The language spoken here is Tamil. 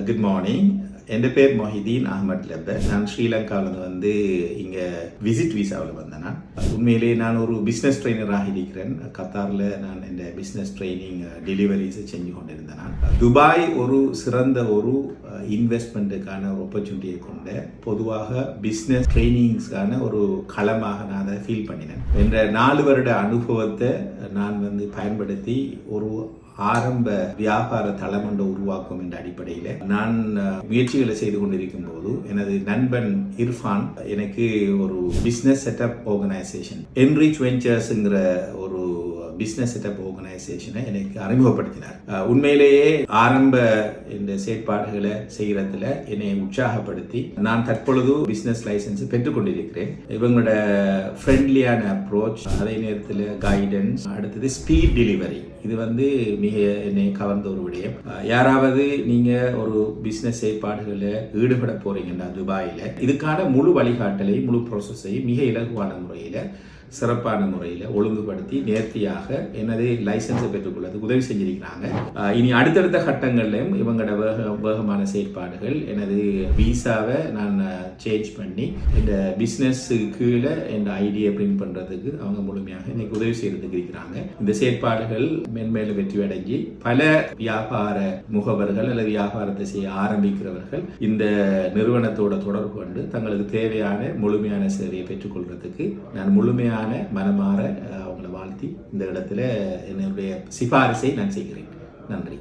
Good morning. என் பேர் மொஹிதீன் அஹமத் லெப்பர். நான் ஸ்ரீலங்காவில் இங்கே விசிட் விசாவில் வந்தேன். நான் உண்மையிலே நான் ஒரு பிஸ்னஸ் ட்ரெயினராக இருக்கிறேன். கத்தாரில் நான் இந்த பிஸ்னஸ் ட்ரைனிங் டெலிவரிஸை செஞ்சு கொண்டிருந்தேன். நான் துபாய் ஒரு சிறந்த ஒரு இன்வெஸ்ட்மெண்ட்டுக்கான ஒரு ஆப்பர்ச்சுனிட்டியை கொண்ட பொதுவாக பிஸ்னஸ் ட்ரைனிங்ஸ்க்கான ஒரு களமாக நான் அதை ஃபீல் பண்ணினேன். என்ற 4 வருட அனுபவத்தை நான் பயன்படுத்தி ஒரு ஆரம்ப வியாபார தளம் ஒன்றை உருவாக்கும் என்ற அடிப்படையில் நான் முயற்சிகளை செய்து கொண்டிருக்கும் போது எனது நண்பன் இர்ஃபான் எனக்கு ஒரு பிஸ்னஸ் செட்டப் ஆர்கனைசேஷன் என்ரிச் வெஞ்சர்ஸ்ங்கிற ஒரு பிஸ்னஸ் செட்டப் ஆர்கனைசேஷனை எனக்கு அறிமுகப்படுத்தினார். உண்மையிலேயே ஆரம்ப இந்த செயற்பாடுகளை செய்கிறதுல என்னை உற்சாகப்படுத்தி நான் தற்பொழுது பிஸ்னஸ் லைசன்ஸ் பெற்றுக்கொண்டிருக்கிறேன். இவங்களோட ஃப்ரெண்ட்லியான அப்ரோச், அதே நேரத்தில் கைடன்ஸ், அடுத்தது ஸ்பீட் டெலிவரி, இது மிக என்னை கவர்ந்த ஒரு விடயம். யாராவது நீங்க ஒரு பிசினஸ் செயற்பாடுகளில் ஈடுபட போறீங்கன்னா துபாயில, இதுக்கான முழு வழிகாட்டலை, முழு ப்ராசஸையும் மிக இலகுவான முறையில், சிறப்பான முறையில் ஒழுங்குபடுத்தி நேர்த்தியாக எனது லைசன்ஸை பெற்றுக்கொள்ளதுக்கு உதவி செஞ்சிருக்கிறாங்க. இனி அடுத்தடுத்த கட்டங்கள்லையும் இவங்களோட வேகமான செயற்பாடுகள், எனது விசாவை நான் சேஞ்ச் பண்ணி இந்த பிஸ்னஸ்ஸு கீழே இந்த ஐடியா பிரிண்ட் பண்ணுறதுக்கு அவங்க முழுமையாக எனக்கு உதவி செய்யறதுக்கு இருக்கிறாங்க. இந்த செயற்பாடுகள் மென்மேலும் வெற்றி அடைஞ்சி பல வியாபார முகவர்கள் அல்லது வியாபாரத்தை செய்ய ஆரம்பிக்கிறவர்கள் இந்த நிறுவனத்தோட தொடர்பு கொண்டு தங்களுக்கு தேவையான முழுமையான சேவையை பெற்றுக்கொள்றதுக்கு நான் முழுமையான மனமாற அவங்களை வாழ்த்தி இந்த இடத்துல என்னுடைய சிபாரிசை நான் செய்கிறேன். நன்றி.